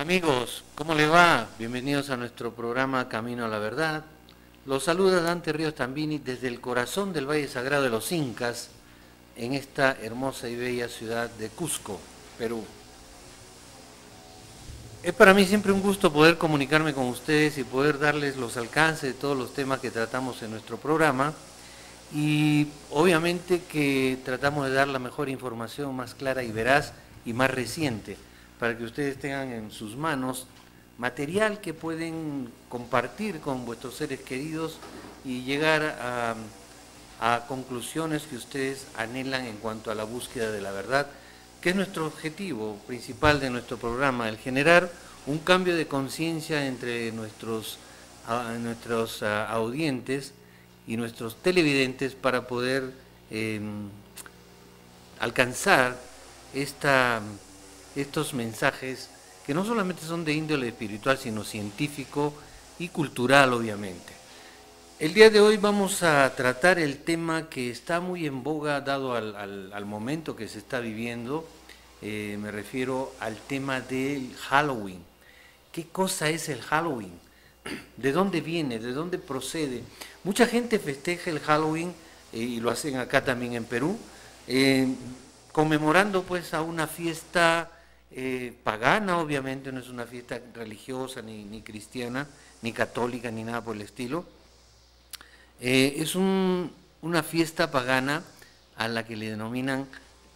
Amigos, ¿cómo les va? Bienvenidos a nuestro programa Camino a la Verdad. Los saluda Dante Ríos Tambini desde el corazón del Valle Sagrado de los Incas, en esta hermosa y bella ciudad de Cusco, Perú. Es para mí siempre un gusto poder comunicarme con ustedes y poder darles los alcances de todos los temas que tratamos en nuestro programa. Y obviamente que tratamos de dar la mejor información más clara y veraz y más reciente, para que ustedes tengan en sus manos material que pueden compartir con vuestros seres queridos y llegar a conclusiones que ustedes anhelan en cuanto a la búsqueda de la verdad, que es nuestro objetivo principal de nuestro programa, el generar un cambio de conciencia entre nuestros audientes y nuestros televidentes para poder alcanzar estos mensajes que no solamente son de índole espiritual, sino científico y cultural, obviamente. El día de hoy vamos a tratar el tema que está muy en boga dado al momento que se está viviendo. Me refiero al tema del Halloween. ¿Qué cosa es el Halloween? ¿De dónde viene? ¿De dónde procede? Mucha gente festeja el Halloween, y lo hacen acá también en Perú, conmemorando pues a una fiesta pagana, obviamente, no es una fiesta religiosa, ni cristiana, ni católica, ni nada por el estilo. Es una fiesta pagana a la que le denominan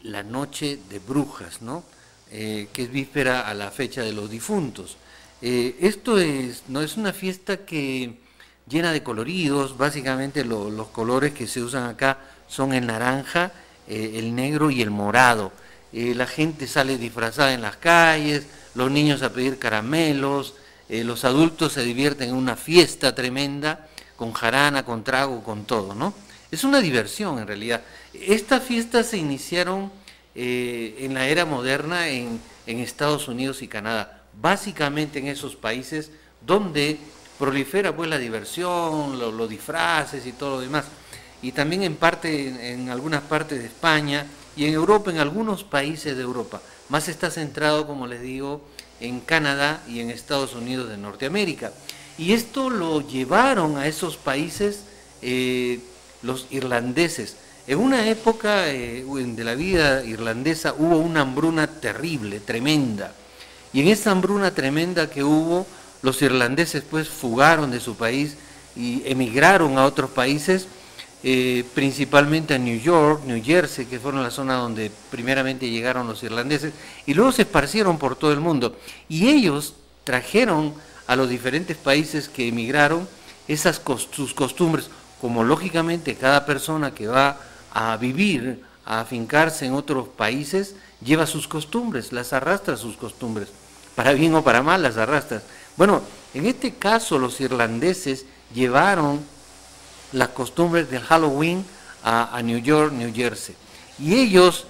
la Noche de Brujas, ¿no? Que es víspera a la fecha de los difuntos. Esto no es una fiesta que llena de coloridos. Básicamente los colores que se usan acá son el naranja, el negro y el morado. La gente sale disfrazada en las calles, los niños a pedir caramelos, los adultos se divierten en una fiesta tremenda, con jarana, con trago, con todo, ¿no? Es una diversión en realidad. Estas fiestas se iniciaron en la era moderna en Estados Unidos y Canadá, básicamente en esos países donde prolifera pues la diversión, los disfraces y todo lo demás. Y también en algunas partes de España y en Europa, en algunos países de Europa. Más está centrado, como les digo, en Canadá y en Estados Unidos de Norteamérica. Y esto lo llevaron a esos países los irlandeses. En una época de la vida irlandesa hubo una hambruna terrible, tremenda. Y en esa hambruna tremenda que hubo, los irlandeses pues fugaron de su país y emigraron a otros países, principalmente a New York, New Jersey, que fueron la zona donde primeramente llegaron los irlandeses, y luego se esparcieron por todo el mundo. Y ellos trajeron a los diferentes países que emigraron sus costumbres, como lógicamente cada persona que va a vivir, a afincarse en otros países, lleva sus costumbres, las arrastra sus costumbres, para bien o para mal las arrastras. Bueno, en este caso los irlandeses llevaron las costumbres del Halloween a New York, New Jersey, y ellos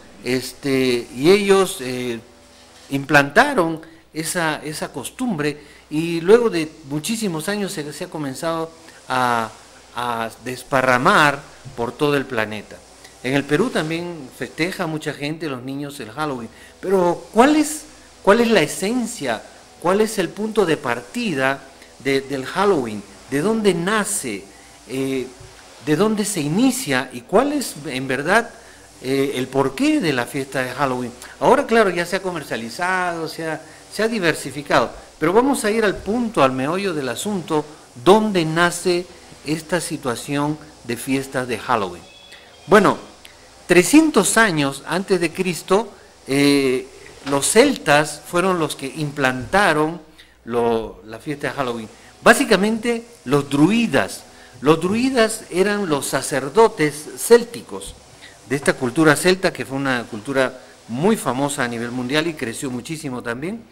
implantaron esa costumbre, y luego de muchísimos años se ha comenzado a desparramar por todo el planeta. En el Perú también festeja mucha gente, los niños, el Halloween, pero ¿cuál es la esencia? ¿Cuál es el punto de partida del Halloween? ¿De dónde nace? ¿De dónde se inicia? ¿Y cuál es en verdad el porqué de la fiesta de Halloween? Ahora, claro, ya se ha comercializado, se ha diversificado, pero vamos a ir al punto, al meollo del asunto, ¿dónde nace esta situación de fiestas de Halloween? Bueno, 300 años antes de Cristo, los celtas fueron los que implantaron la fiesta de Halloween. Básicamente los druidas. Los druidas eran los sacerdotes célticos de esta cultura celta, que fue una cultura muy famosa a nivel mundial y creció muchísimo también,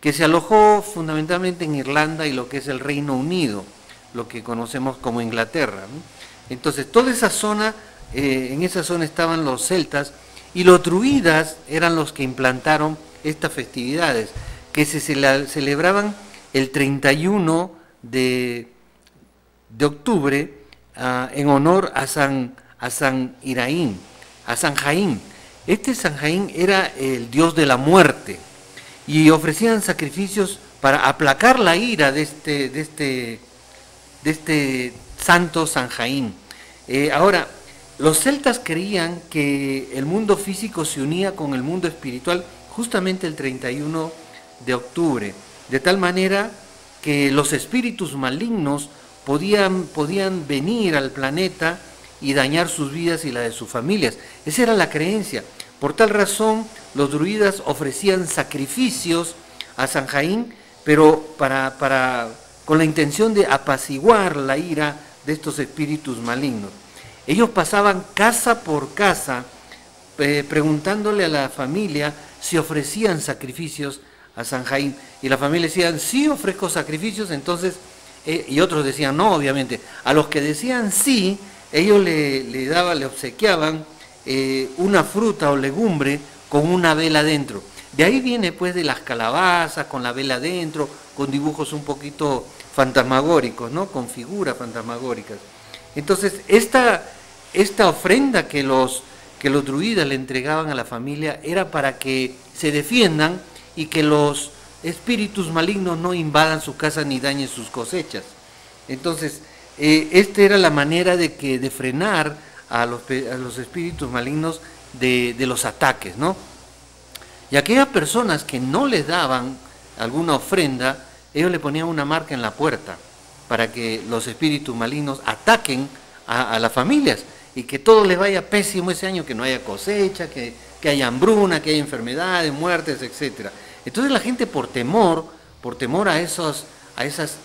que se alojó fundamentalmente en Irlanda y lo que es el Reino Unido, lo que conocemos como Inglaterra, ¿no? Entonces, toda esa zona, en esa zona estaban los celtas, y los druidas eran los que implantaron estas festividades, que se celebraban el 31 de octubre en honor a San Jaín. Este San Jaín era el dios de la muerte, y ofrecían sacrificios para aplacar la ira de este santo San Jaín. Ahora, los celtas creían que el mundo físico se unía con el mundo espiritual justamente el 31 de octubre, de tal manera que los espíritus malignos podían venir al planeta y dañar sus vidas y la de sus familias. Esa era la creencia. Por tal razón, los druidas ofrecían sacrificios a San Jaín, pero con la intención de apaciguar la ira de estos espíritus malignos. Ellos pasaban casa por casa preguntándole a la familia si ofrecían sacrificios a San Jaín. Y la familia decían, sí, ofrezco sacrificios. Entonces, y otros decían, no, obviamente. A los que decían sí, ellos le obsequiaban una fruta o legumbre con una vela dentro. De ahí viene pues de las calabazas, con la vela dentro, con dibujos un poquito fantasmagóricos, ¿no? Con figuras fantasmagóricas. Entonces, esta ofrenda que los druidas le entregaban a la familia era para que se defiendan y que los espíritus malignos no invadan su casa ni dañen sus cosechas. Entonces, esta era la manera de frenar a los espíritus malignos de los ataques, ¿no? Y aquellas personas que no les daban alguna ofrenda, ellos le ponían una marca en la puerta para que los espíritus malignos ataquen a las familias y que todo les vaya pésimo ese año, que no haya cosecha, que haya hambruna, que haya enfermedades, muertes, etc. Entonces la gente por temor a esas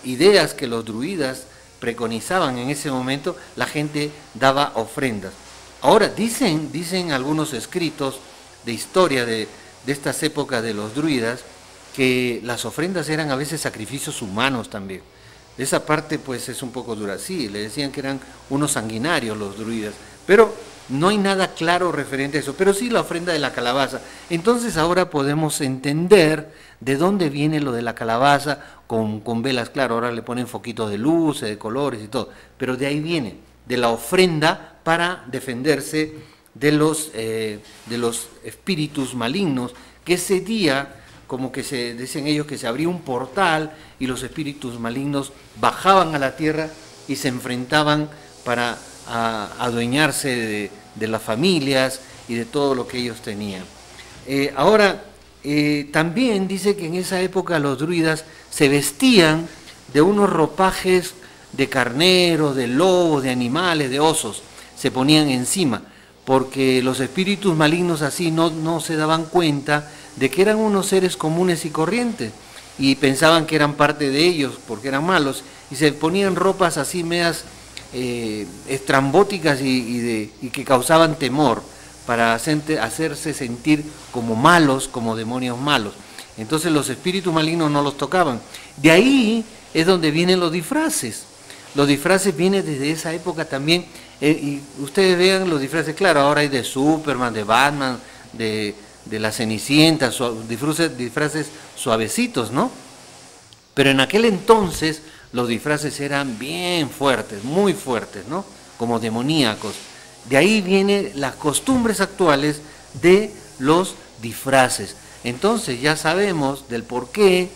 ideas que los druidas preconizaban en ese momento, la gente daba ofrendas. Ahora, dicen algunos escritos de historia de estas épocas de los druidas, que las ofrendas eran a veces sacrificios humanos también. Esa parte pues es un poco dura. Sí, le decían que eran unos sanguinarios los druidas, pero no hay nada claro referente a eso, pero sí la ofrenda de la calabaza. Entonces ahora podemos entender de dónde viene lo de la calabaza con velas, claro, ahora le ponen foquitos de luces, de colores y todo, pero de ahí viene, de la ofrenda para defenderse de los espíritus malignos, que ese día, como que se dicen ellos, que se abría un portal y los espíritus malignos bajaban a la tierra y se enfrentaban para adueñarse de las familias y de todo lo que ellos tenían. Ahora, también dice que en esa época los druidas se vestían de unos ropajes de carneros, de lobos, de animales, de osos, se ponían encima, porque los espíritus malignos así no se daban cuenta de que eran unos seres comunes y corrientes, y pensaban que eran parte de ellos porque eran malos, y se ponían ropas así medias estrambóticas y que causaban temor, para hacerse sentir como malos, como demonios malos. Entonces los espíritus malignos no los tocaban. De ahí es donde vienen los disfraces. Los disfraces vienen desde esa época también, y ustedes vean los disfraces, claro, ahora hay de Superman, de Batman, de la Cenicienta, disfraces suavecitos, ¿no? Pero en aquel entonces los disfraces eran bien fuertes, muy fuertes, ¿no? Como demoníacos. De ahí vienen las costumbres actuales de los disfraces. Entonces ya sabemos del por qué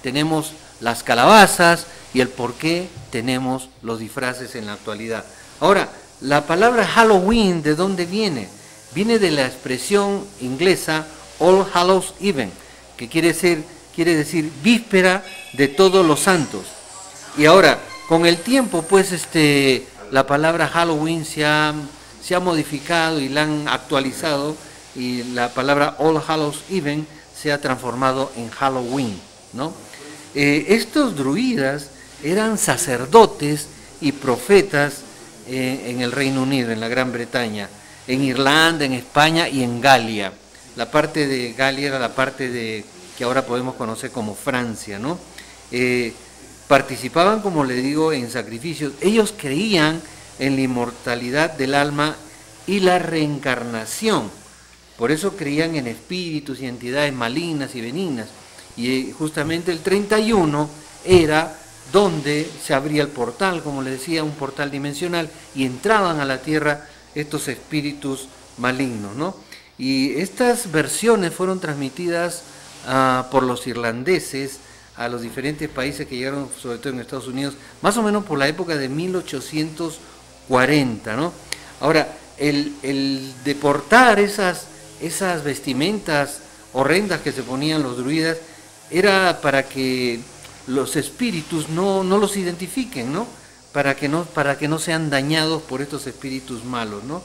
tenemos las calabazas y el por qué tenemos los disfraces en la actualidad. Ahora, la palabra Halloween, ¿de dónde viene? Viene de la expresión inglesa All Hallows Even, que quiere decir víspera de todos los santos. Y ahora, con el tiempo, pues la palabra Halloween se ha modificado y la han actualizado, y la palabra All Hallows Even se ha transformado en Halloween, ¿no? Estos druidas eran sacerdotes y profetas en el Reino Unido, en la Gran Bretaña, en Irlanda, en España y en Galia. La parte de Galia era la parte que ahora podemos conocer como Francia, ¿no? Participaban, como le digo, en sacrificios. Ellos creían en la inmortalidad del alma y la reencarnación. Por eso creían en espíritus y entidades malignas y benignas. Y justamente el 31 era donde se abría el portal, como les decía, un portal dimensional, y entraban a la tierra estos espíritus malignos, ¿no? Y estas versiones fueron transmitidas por los irlandeses a los diferentes países que llegaron, sobre todo en Estados Unidos, más o menos por la época de 1840, ¿no? Ahora, el deportar esas vestimentas horrendas que se ponían los druidas era para que los espíritus no los identifiquen, ¿no? Para que no sean dañados por estos espíritus malos, ¿no?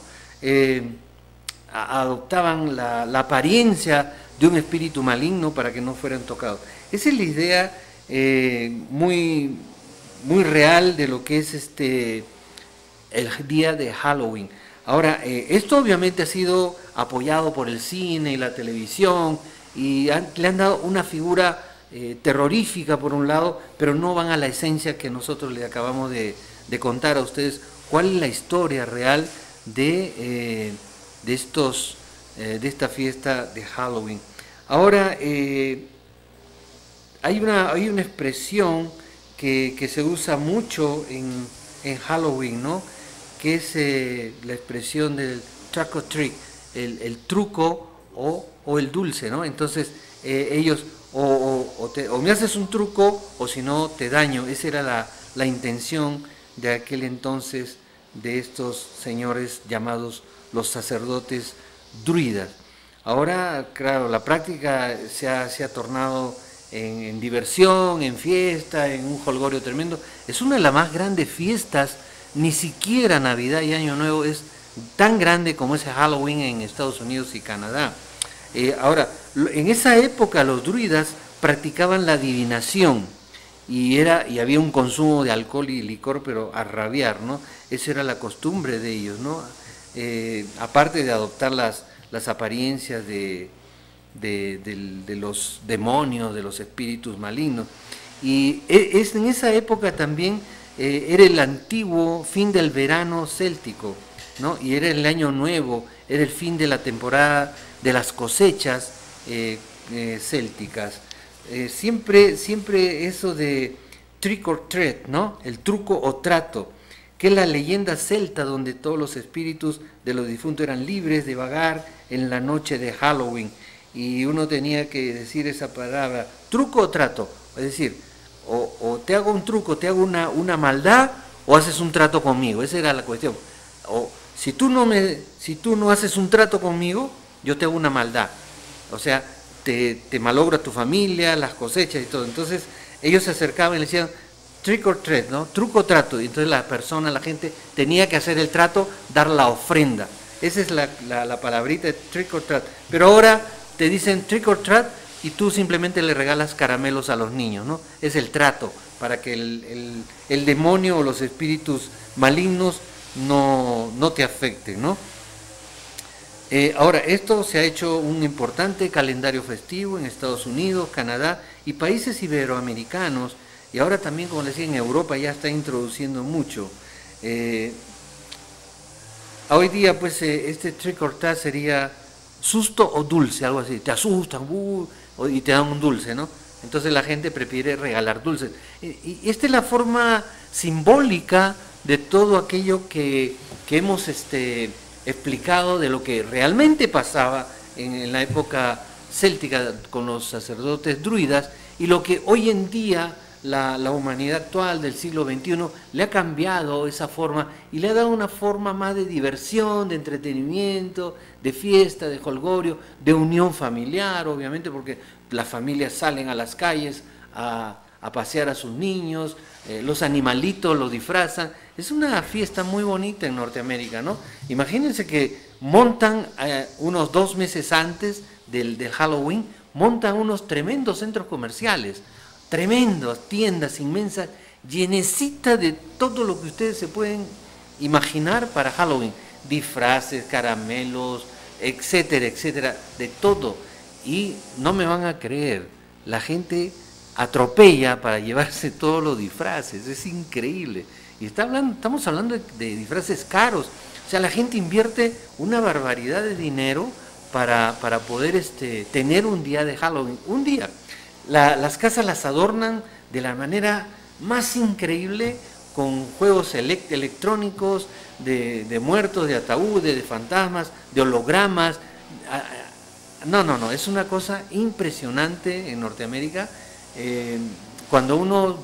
Adoptaban la apariencia de un espíritu maligno para que no fueran tocados. Esa es la idea muy real de lo que es el día de Halloween. Ahora, esto obviamente ha sido apoyado por el cine y la televisión, y le han dado una figura terrorífica por un lado, pero no van a la esencia que nosotros le acabamos de contar a ustedes, cuál es la historia real de esta fiesta de Halloween. Ahora, hay una expresión que se usa mucho en Halloween, ¿no? Que es la expresión del trick or treat, el truco o el dulce, ¿no? Entonces, ellos o me haces un truco o si no te daño. Esa era la intención de aquel entonces de estos señores llamados los sacerdotes druidas. Ahora, claro, la práctica se ha tornado en diversión, en fiesta, en un jolgorio tremendo. Es una de las más grandes fiestas, ni siquiera Navidad y Año Nuevo es tan grande como ese Halloween en Estados Unidos y Canadá. Ahora, en esa época los druidas practicaban la adivinación y había un consumo de alcohol y licor, pero a rabiar, ¿no? Esa era la costumbre de ellos, ¿no? Aparte de adoptar las apariencias de los demonios, de los espíritus malignos. Y en esa época también era el antiguo fin del verano céltico, ¿no? Y era el año nuevo, era el fin de la temporada de las cosechas célticas. Siempre eso de trick or treat, ¿no? El truco o trato, que es la leyenda celta donde todos los espíritus de los difuntos eran libres de vagar en la noche de Halloween, y uno tenía que decir esa palabra, truco o trato, es decir, o te hago un truco, te hago una maldad, o haces un trato conmigo. Esa era la cuestión. O si tú no haces un trato conmigo, yo te hago una maldad. O sea, te malogra tu familia, las cosechas y todo. Entonces ellos se acercaban y le decían trick or treat, ¿no? Truco o trato. Y entonces la gente tenía que hacer el trato, dar la ofrenda. Esa es la palabrita de trick or treat. Pero ahora te dicen trick or treat y tú simplemente le regalas caramelos a los niños, ¿no? Es el trato para que el demonio o los espíritus malignos no te afecten, ¿no? Ahora, esto se ha hecho un importante calendario festivo en Estados Unidos, Canadá y países iberoamericanos, y ahora también, como les decía, en Europa ya está introduciendo mucho. Hoy día, pues, este trick or treat sería susto o dulce, algo así. Te asustan y te dan un dulce, ¿no? Entonces la gente prefiere regalar dulces. Y esta es la forma simbólica de todo aquello que hemos explicado de lo que realmente pasaba en la época céltica con los sacerdotes druidas, y lo que hoy en día la humanidad actual del siglo XXI le ha cambiado esa forma y le ha dado una forma más de diversión, de entretenimiento, de fiesta, de jolgorio, de unión familiar, obviamente, porque las familias salen a las calles a pasear a sus niños, los animalitos los disfrazan. Es una fiesta muy bonita en Norteamérica, ¿no? Imagínense que montan unos 2 meses antes del Halloween, montan unos tremendos centros comerciales, tremendas tiendas inmensas, llenecitas de todo lo que ustedes se pueden imaginar para Halloween, disfraces, caramelos, etcétera, etcétera, de todo. Y no me van a creer, la gente atropella para llevarse todos los disfraces, es increíble. Y estamos hablando de disfraces caros, o sea, la gente invierte una barbaridad de dinero para poder tener un día de Halloween, un día. Las casas las adornan de la manera más increíble, con juegos electrónicos, de muertos, de ataúdes, de fantasmas, de hologramas. No, es una cosa impresionante en Norteamérica, Cuando uno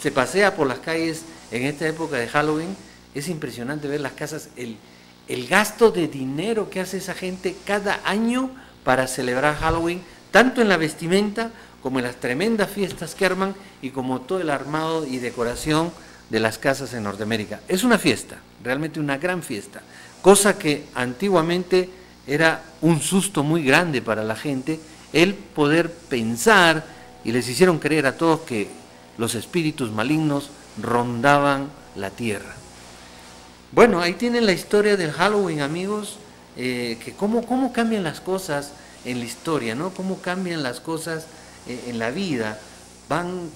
se pasea por las calles en esta época de Halloween, es impresionante ver las casas, el gasto de dinero que hace esa gente cada año para celebrar Halloween, tanto en la vestimenta como en las tremendas fiestas que arman y como todo el armado y decoración de las casas en Norteamérica. Es una fiesta, realmente una gran fiesta, cosa que antiguamente era un susto muy grande para la gente, el poder pensar, y les hicieron creer a todos que los espíritus malignos rondaban la tierra. Bueno, ahí tienen la historia del Halloween, amigos, que cómo cambian las cosas en la historia, ¿no? Cómo cambian las cosas en la vida, van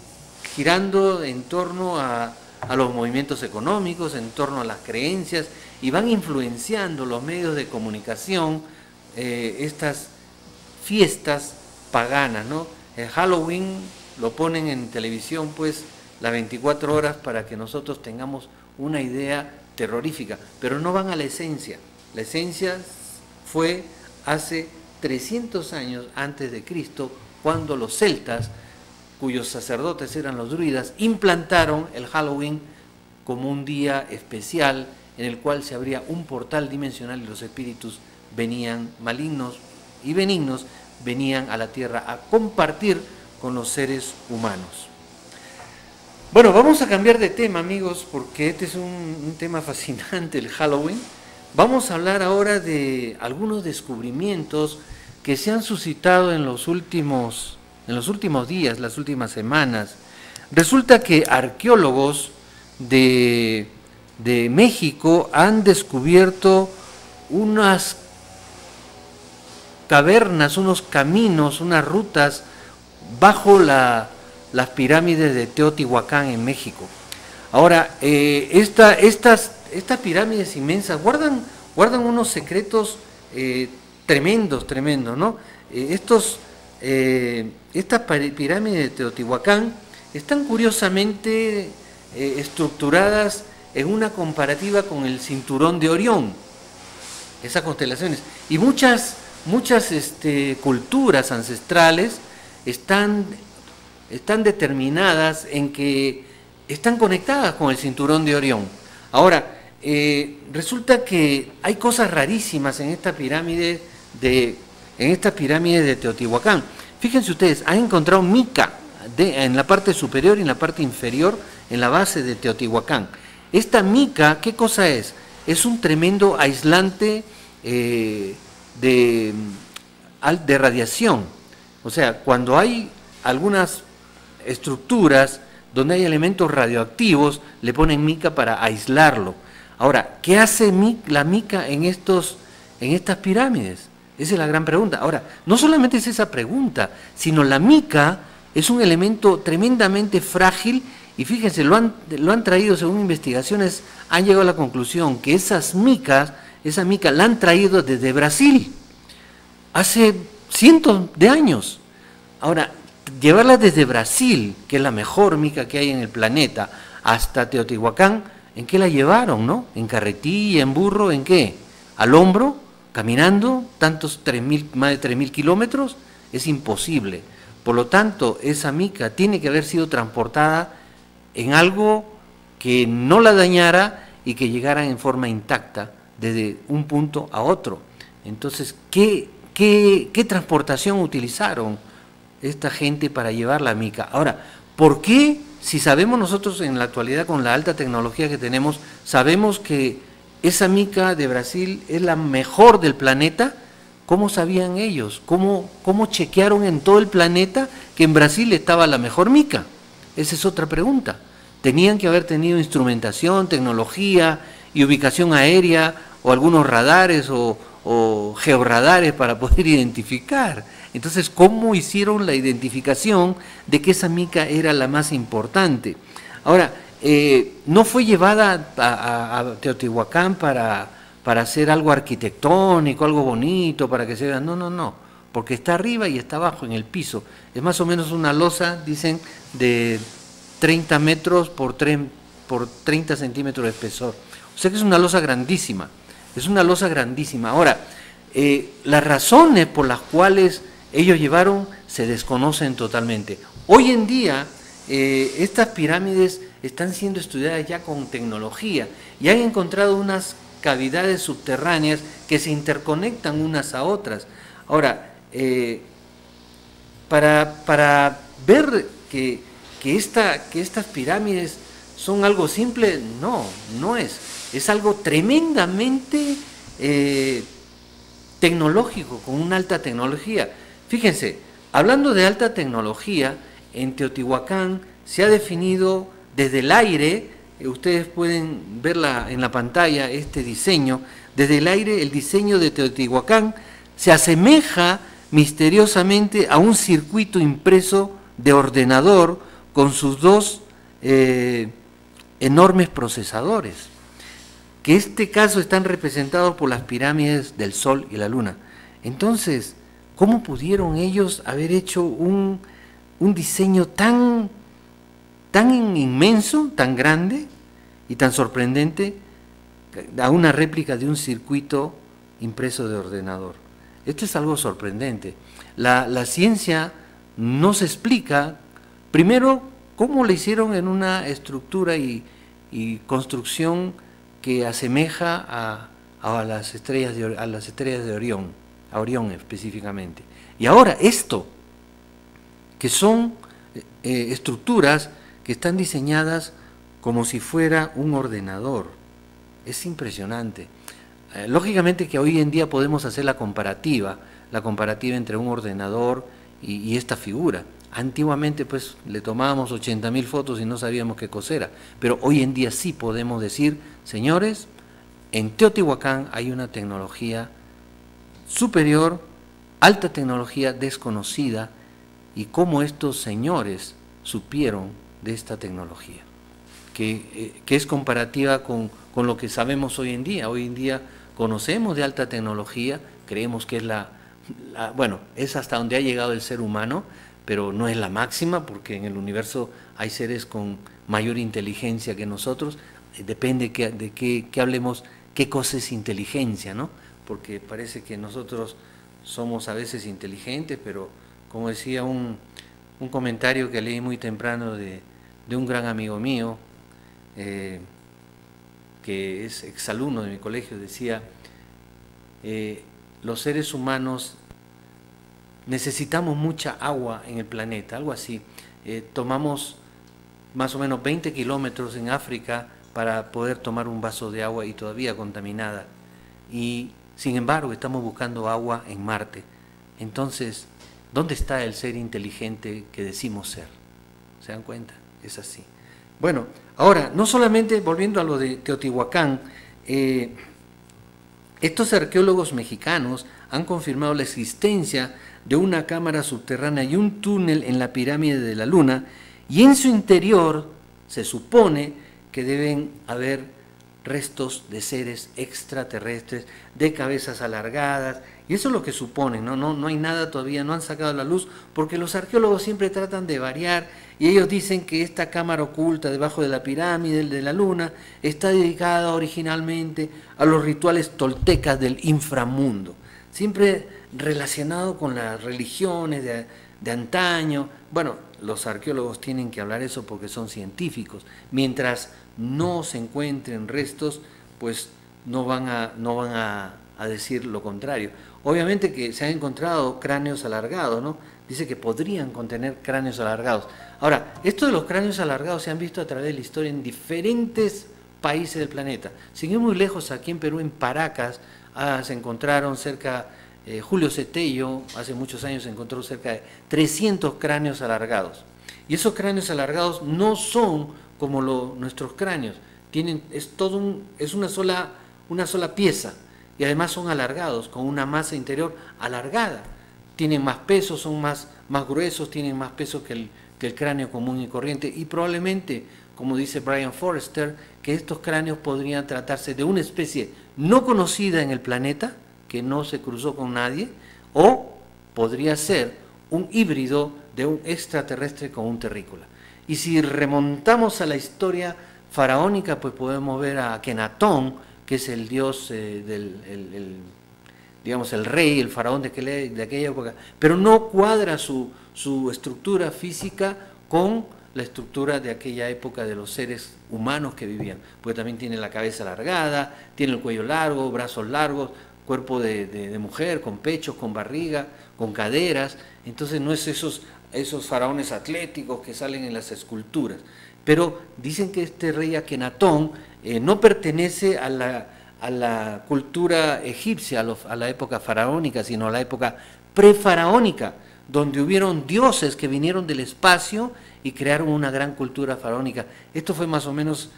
girando en torno a los movimientos económicos, en torno a las creencias, y van influenciando los medios de comunicación, estas fiestas paganas, ¿no? El Halloween lo ponen en televisión pues las 24 horas para que nosotros tengamos una idea terrorífica, pero no van a la esencia. La esencia fue hace 300 años antes de Cristo, cuando los celtas, cuyos sacerdotes eran los druidas, implantaron el Halloween como un día especial en el cual se abría un portal dimensional y los espíritus venían, malignos y benignos, venían a la tierra a compartir con los seres humanos. Bueno, vamos a cambiar de tema, amigos, porque este es un tema fascinante, el Halloween. Vamos a hablar ahora de algunos descubrimientos que se han suscitado en los últimos días, las últimas semanas. Resulta que arqueólogos de México han descubierto unas cavernas, unos caminos, unas rutas bajo las pirámides de Teotihuacán en México. Ahora, estas pirámides inmensas guardan unos secretos tremendos, ¿no? Estas pirámides de Teotihuacán están curiosamente estructuradas en una comparativa con el cinturón de Orión, esas constelaciones, y muchas culturas ancestrales están determinadas en que están conectadas con el cinturón de Orión. Ahora, resulta que hay cosas rarísimas en esta pirámide de Teotihuacán. Fíjense ustedes, han encontrado mica en la parte superior y en la parte inferior, en la base de Teotihuacán. Esta mica, ¿qué cosa es? Es un tremendo aislante de radiación. O sea, cuando hay algunas estructuras donde hay elementos radioactivos, le ponen mica para aislarlo. Ahora, ¿qué hace la mica en estas pirámides? Esa es la gran pregunta. Ahora, no solamente es esa pregunta, sino la mica es un elemento tremendamente frágil, y fíjense, lo han traído, según investigaciones, han llegado a la conclusión que esa mica la han traído desde Brasil, hace cientos de años. Ahora, llevarla desde Brasil, que es la mejor mica que hay en el planeta, hasta Teotihuacán, ¿en qué la llevaron, no? ¿En carretilla, en burro, en qué? ¿Al hombro? ¿Caminando? Más de 3.000 kilómetros? Es imposible. Por lo tanto, esa mica tiene que haber sido transportada en algo que no la dañara y que llegara en forma intacta desde un punto a otro. Entonces, ¿qué transportación utilizaron esta gente para llevar la mica? Ahora, ¿por qué, si sabemos nosotros en la actualidad con la alta tecnología que tenemos, sabemos que esa mica de Brasil es la mejor del planeta? ¿Cómo sabían ellos? ¿Cómo chequearon en todo el planeta que en Brasil estaba la mejor mica? Esa es otra pregunta. Tenían que haber tenido instrumentación, tecnología y ubicación aérea, o algunos radares o georradares para poder identificar. Entonces, ¿cómo hicieron la identificación de que esa mica era la más importante? Ahora, no fue llevada a Teotihuacán para hacer algo arquitectónico, algo bonito, para que se vea. No, porque está arriba y está abajo, en el piso. Es más o menos una losa, dicen, de 30 metros por 30 centímetros de espesor. O sea que es una losa grandísima. Es una losa grandísima. Ahora, las razones por las cuales ellos llevaron se desconocen totalmente. Hoy en día estas pirámides están siendo estudiadas ya con tecnología y han encontrado unas cavidades subterráneas que se interconectan unas a otras. Ahora, para ver que estas pirámides son algo simple, no es algo tremendamente tecnológico, con una alta tecnología. Fíjense, hablando de alta tecnología, en Teotihuacán se ha definido desde el aire, ustedes pueden verla en la pantalla, este diseño, desde el aire el diseño de Teotihuacán se asemeja misteriosamente a un circuito impreso de ordenador con sus dos enormes procesadores, que en este caso están representados por las pirámides del Sol y la Luna. Entonces, ¿cómo pudieron ellos haber hecho un diseño tan inmenso, tan grande y tan sorprendente a una réplica de un circuito impreso de ordenador? Esto es algo sorprendente. La ciencia no se explica, primero, cómo le hicieron en una estructura y construcción que asemeja a las estrellas de Orión, a Orión específicamente. Y ahora esto, que son estructuras que están diseñadas como si fuera un ordenador. Es impresionante. Lógicamente que hoy en día podemos hacer la comparativa entre un ordenador y esta figura. Antiguamente pues le tomábamos 80.000 fotos y no sabíamos qué cosa era, pero hoy en día sí podemos decir, señores, en Teotihuacán hay una tecnología superior, alta tecnología desconocida, y cómo estos señores supieron de esta tecnología, que es comparativa con lo que sabemos hoy en día. Hoy en día conocemos de alta tecnología, creemos que es bueno, es hasta donde ha llegado el ser humano, pero no es la máxima, porque en el universo hay seres con mayor inteligencia que nosotros. Depende de qué hablemos, qué cosa es inteligencia, ¿no? Porque parece que nosotros somos a veces inteligentes, pero como decía un comentario que leí muy temprano de un gran amigo mío, que es exalumno de mi colegio, decía, los seres humanos necesitamos mucha agua en el planeta, algo así. Tomamos más o menos 20 kilómetros en África para poder tomar un vaso de agua y todavía contaminada. Y sin embargo estamos buscando agua en Marte. Entonces, ¿dónde está el ser inteligente que decimos ser? ¿Se dan cuenta? Es así. Bueno, ahora, no solamente volviendo a lo de Teotihuacán, estos arqueólogos mexicanos han confirmado la existencia de una cámara subterránea y un túnel en la pirámide de la Luna, y en su interior se supone que deben haber restos de seres extraterrestres, de cabezas alargadas, y eso es lo que suponen, no hay nada todavía, no han sacado a la luz, porque los arqueólogos siempre tratan de variar, y ellos dicen que esta cámara oculta debajo de la pirámide de la Luna está dedicada originalmente a los rituales toltecas del inframundo, siempre relacionado con las religiones de antaño. Bueno, los arqueólogos tienen que hablar eso porque son científicos. Mientras no se encuentren restos, pues no van a decir lo contrario. Obviamente que se han encontrado cráneos alargados, ¿no? Dice que podrían contener cráneos alargados. Ahora, esto de los cráneos alargados se han visto a través de la historia en diferentes países del planeta. Sin ir muy lejos, aquí en Perú, en Paracas, se encontraron cerca, Julio Cetello, hace muchos años se encontró cerca de 300 cráneos alargados. Y esos cráneos alargados no son como nuestros cráneos, es una sola pieza, y además son alargados, con una masa interior alargada. Tienen más peso, son más gruesos, tienen más peso que el cráneo común y corriente, y probablemente, como dice Brian Forrester, que estos cráneos podrían tratarse de una especie no conocida en el planeta, que no se cruzó con nadie, o podría ser un híbrido de un extraterrestre con un terrícola. Y si remontamos a la historia faraónica, pues podemos ver a Akenatón, que es el dios digamos, el rey, el faraón de aquella época, pero no cuadra su estructura física con la estructura de aquella época de los seres humanos que vivían, porque también tiene la cabeza alargada, tiene el cuello largo, brazos largos, cuerpo de mujer, con pechos, con barriga, con caderas. Entonces no es esos faraones atléticos que salen en las esculturas. Pero dicen que este rey Akenatón no pertenece a la cultura egipcia, a la época faraónica, sino a la época prefaraónica, donde hubieron dioses que vinieron del espacio y crearon una gran cultura faraónica. Esto fue más o menos,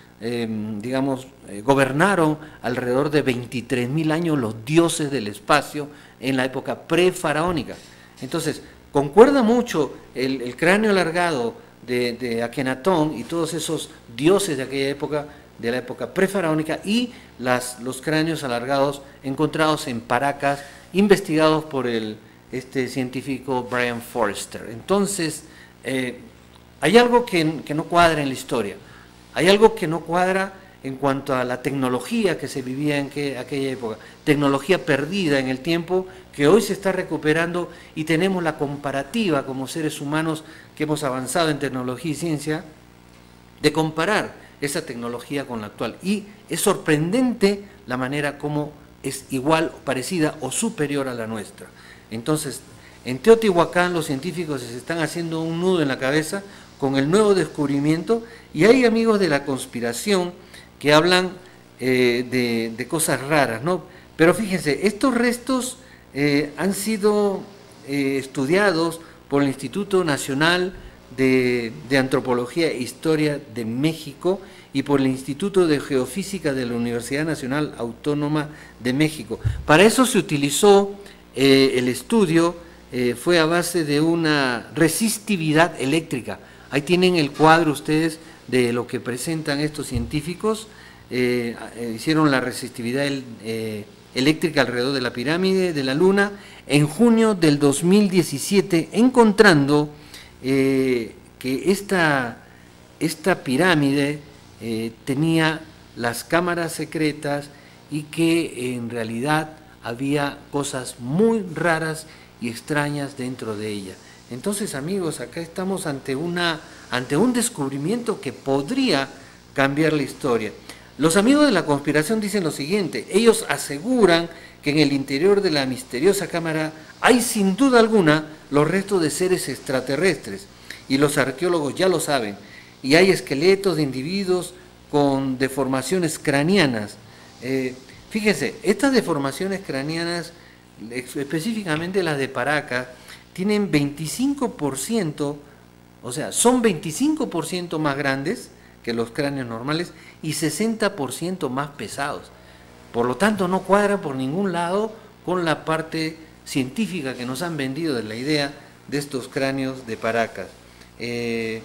gobernaron alrededor de 23.000 años los dioses del espacio en la época prefaraónica. Entonces, concuerda mucho el cráneo alargado de Akenatón y todos esos dioses de aquella época, de la época prefaraónica, y los cráneos alargados encontrados en Paracas, investigados por este científico Brian Forrester. Entonces, hay algo que no cuadra en la historia, hay algo que no cuadra en cuanto a la tecnología que se vivía en aquella época, tecnología perdida en el tiempo que hoy se está recuperando, y tenemos la comparativa como seres humanos que hemos avanzado en tecnología y ciencia, de comparar esa tecnología con la actual. Y es sorprendente la manera como es igual, parecida o superior a la nuestra. Entonces, en Teotihuacán los científicos se están haciendo un nudo en la cabeza con el nuevo descubrimiento, y hay amigos de la conspiración que hablan de cosas raras, ¿no? Pero fíjense, estos restos han sido estudiados por el Instituto Nacional de Antropología e Historia de México y por el Instituto de Geofísica de la Universidad Nacional Autónoma de México. Para eso se utilizó el estudio, fue a base de una resistividad eléctrica. Ahí tienen el cuadro ustedes de lo que presentan estos científicos. Hicieron la resistividad eléctrica alrededor de la pirámide de la Luna en junio del 2017, encontrando que esta pirámide tenía las cámaras secretas y que en realidad había cosas muy raras y extrañas dentro de ella. Entonces, amigos, acá estamos ante un descubrimiento que podría cambiar la historia. Los amigos de la conspiración dicen lo siguiente: ellos aseguran que en el interior de la misteriosa cámara hay sin duda alguna los restos de seres extraterrestres, y los arqueólogos ya lo saben, y hay esqueletos de individuos con deformaciones craneanas. Fíjense, estas deformaciones craneanas, específicamente las de Paracas, tienen 25%, o sea, son 25% más grandes que los cráneos normales y 60% más pesados. Por lo tanto, no cuadra por ningún lado con la parte científica que nos han vendido de la idea de estos cráneos de Paracas. Dicen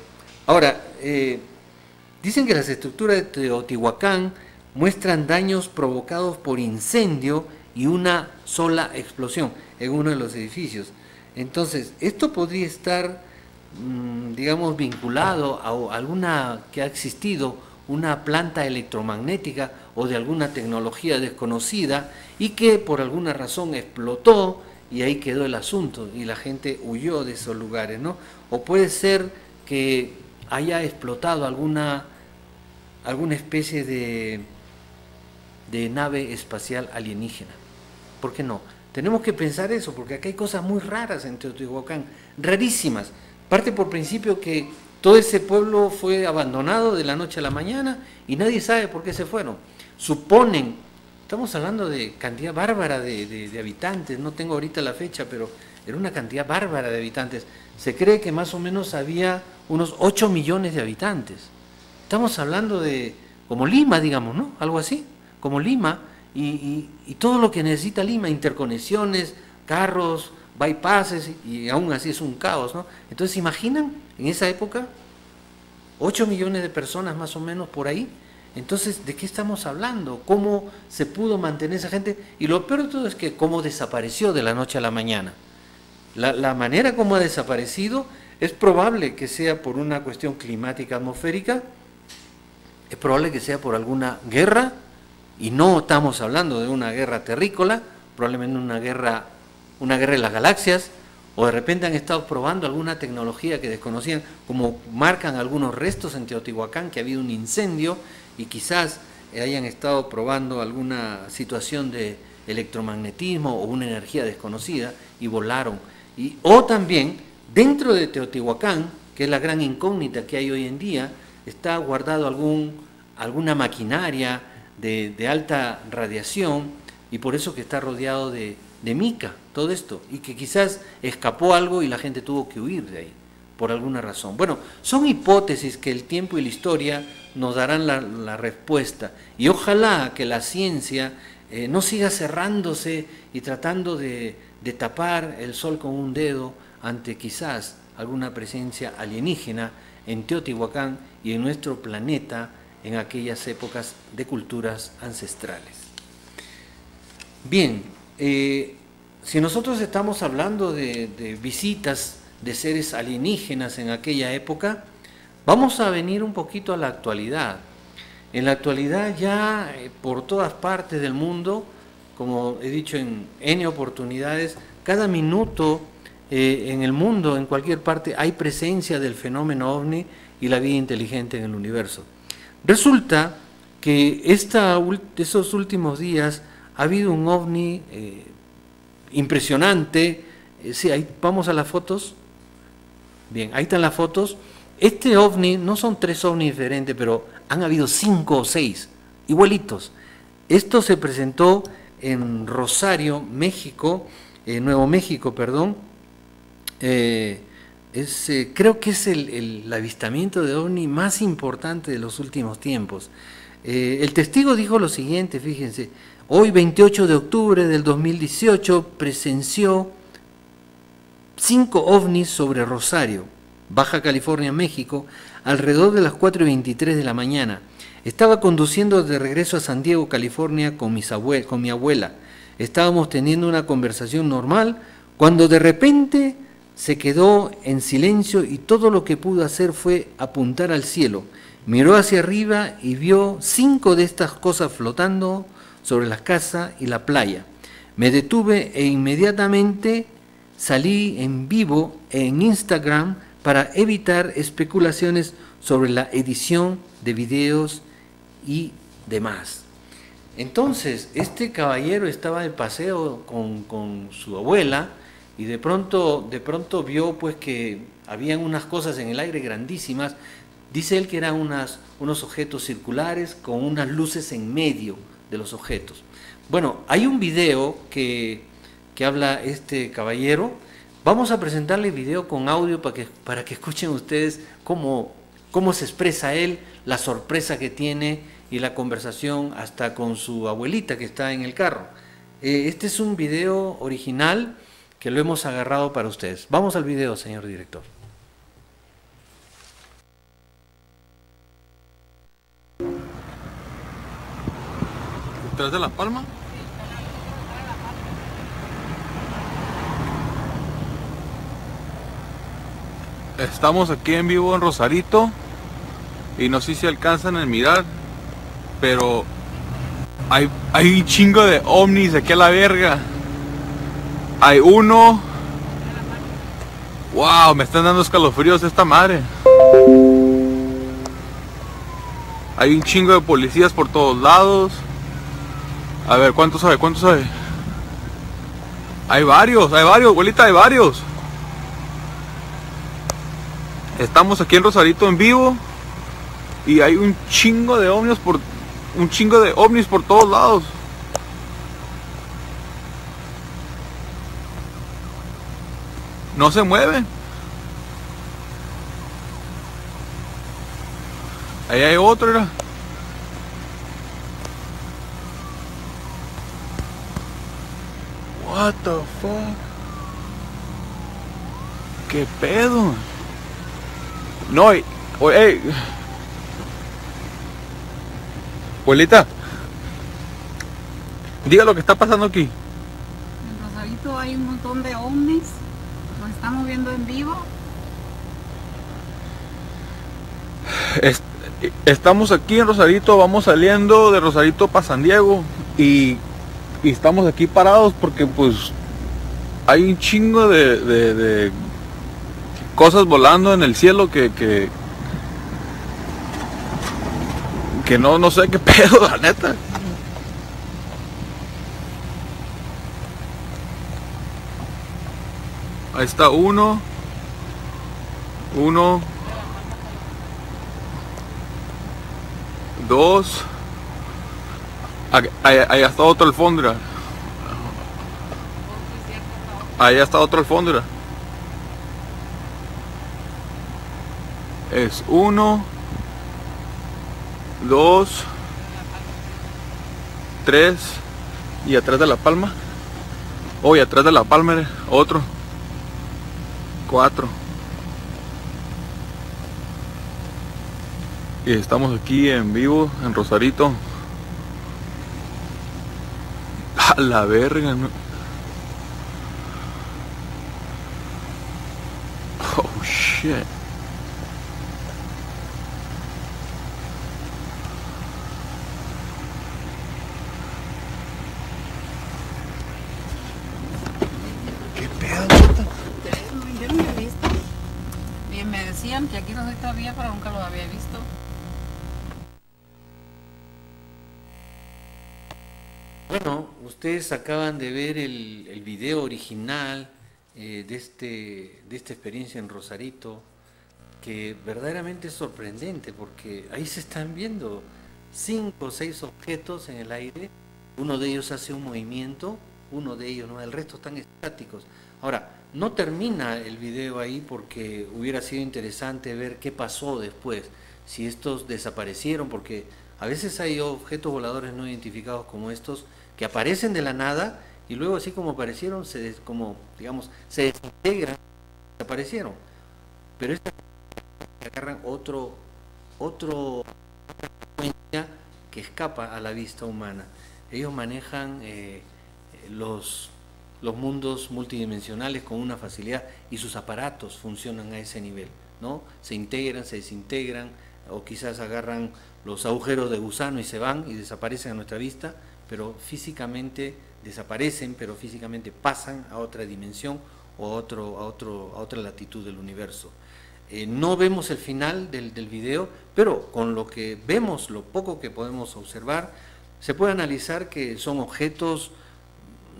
que las estructuras de Teotihuacán muestran daños provocados por incendio y una sola explosión en uno de los edificios. Entonces, esto podría estar, vinculado a alguna que ha existido, una planta electromagnética o de alguna tecnología desconocida, y que por alguna razón explotó y ahí quedó el asunto y la gente huyó de esos lugares, ¿no? O puede ser que haya explotado alguna especie de nave espacial alienígena. ¿Por qué no? Tenemos que pensar eso, porque acá hay cosas muy raras en Teotihuacán, rarísimas. Parte por principio que todo ese pueblo fue abandonado de la noche a la mañana y nadie sabe por qué se fueron. Suponen, estamos hablando de cantidad bárbara de habitantes, no tengo ahorita la fecha, pero era una cantidad bárbara de habitantes. Se cree que más o menos había unos 8 millones de habitantes. Estamos hablando de, como Lima, digamos, ¿no? Algo así, como Lima, y todo lo que necesita Lima, interconexiones, carros, bypasses, y aún así es un caos, ¿no? Entonces, ¿se imaginan en esa época? 8 millones de personas más o menos por ahí. Entonces, ¿de qué estamos hablando? ¿Cómo se pudo mantener esa gente? Y lo peor de todo es que cómo desapareció de la noche a la mañana. La manera como ha desaparecido es probable que sea por una cuestión climática atmosférica, es probable que sea por alguna guerra, y no estamos hablando de una guerra terrícola, probablemente una guerra de las galaxias, o de repente han estado probando alguna tecnología que desconocían, como marcan algunos restos en Teotihuacán, que ha habido un incendio, y quizás hayan estado probando alguna situación de electromagnetismo o una energía desconocida y volaron. O también dentro de Teotihuacán, que es la gran incógnita que hay hoy en día, está guardado alguna maquinaria de alta radiación, y por eso que está rodeado de mica, todo esto, y que quizás escapó algo y la gente tuvo que huir de ahí, por alguna razón. Bueno, son hipótesis que el tiempo y la historia nos darán la respuesta, y ojalá que la ciencia no siga cerrándose y tratando de tapar el sol con un dedo ante quizás alguna presencia alienígena en Teotihuacán y en nuestro planeta en aquellas épocas de culturas ancestrales. Bien, si nosotros estamos hablando de visitas de seres alienígenas en aquella época, vamos a venir un poquito a la actualidad. En la actualidad ya por todas partes del mundo, como he dicho en N oportunidades, cada minuto en el mundo, en cualquier parte, hay presencia del fenómeno OVNI y la vida inteligente en el universo. Resulta que esos últimos días ha habido un OVNI impresionante. Sí, ahí vamos a las fotos. Bien, ahí están las fotos. Este OVNI, no son 3 OVNIs diferentes, pero han habido 5 o 6, igualitos. Esto se presentó en Rosario, México, Nuevo México, perdón. Creo que es el avistamiento de OVNI más importante de los últimos tiempos. El testigo dijo lo siguiente, fíjense: hoy 28 de octubre del 2018 presenció 5 ovnis sobre Rosario, Baja California, México, alrededor de las 4:23 de la mañana. Estaba conduciendo de regreso a San Diego, California, con mi abuela. Estábamos teniendo una conversación normal cuando de repente se quedó en silencio y todo lo que pudo hacer fue apuntar al cielo. Miró hacia arriba y vio 5 de estas cosas flotando sobre la casa y la playa. Me detuve e inmediatamente salí en vivo en Instagram para evitar especulaciones sobre la edición de videos y demás. Entonces, este caballero estaba de paseo con su abuela y de pronto vio pues que habían unas cosas en el aire grandísimas. Dice él que eran unos objetos circulares con unas luces en medio de los objetos. Bueno, hay un video que habla este caballero. Vamos a presentarle el video con audio para que escuchen ustedes cómo se expresa él, la sorpresa que tiene y la conversación hasta con su abuelita que está en el carro. Este es un video original que lo hemos agarrado para ustedes. Vamos al video, señor director. ¿Detrás de La Palma? Estamos aquí en vivo en Rosarito y no sé si alcanzan a mirar, pero hay un chingo de ovnis aquí a la verga. Hay uno. Wow, me están dando escalofríos esta madre. Hay un chingo de policías por todos lados. A ver, ¿cuántos hay? ¿Cuántos hay? Hay varios, abuelita, hay varios. Estamos aquí en Rosarito en vivo y hay un chingo de ovnis por todos lados. No se mueven. Ahí hay otro, era. What the fuck? ¿Qué pedo? No, oye, abuelita, diga lo que está pasando aquí. En Rosarito hay un montón de ovnis, los estamos viendo en vivo. Estamos aquí en Rosarito, vamos saliendo de Rosarito para San Diego y y estamos aquí parados porque pues hay un chingo de cosas volando en el cielo que no sé qué pedo, la neta. Ahí está uno, dos, ahí está otro alfóndra. Ahí está otro alfóndra. Es uno, dos, tres, y atrás de la palma. Oh, y atrás de la palma otro. 4. Y estamos aquí en vivo en Rosarito. A la verga, ¿no? Oh shit. ¿Qué pedo, puta? Yo no lo he visto. Bien, me decían que aquí no se todavía, pero nunca lo había visto. Bueno, ustedes acaban de ver el video original de esta experiencia en Rosarito, que verdaderamente es sorprendente porque ahí se están viendo 5 o 6 objetos en el aire, uno de ellos hace un movimiento, uno de ellos no, el resto están estáticos. Ahora, no termina el video ahí porque hubiera sido interesante ver qué pasó después, si estos desaparecieron, porque a veces hay objetos voladores no identificados como estos que aparecen de la nada y luego así como aparecieron, se desintegran, desaparecieron. Pero estas agarran otro frecuencia que escapa a la vista humana. Ellos manejan los mundos multidimensionales con una facilidad y sus aparatos funcionan a ese nivel, ¿no? Se integran, se desintegran, o quizás agarran los agujeros de gusano y se van y desaparecen a nuestra vista, pero físicamente desaparecen, pero físicamente pasan a otra dimensión o a otra latitud del universo. No vemos el final del video, pero con lo que vemos, lo poco que podemos observar, se puede analizar que son objetos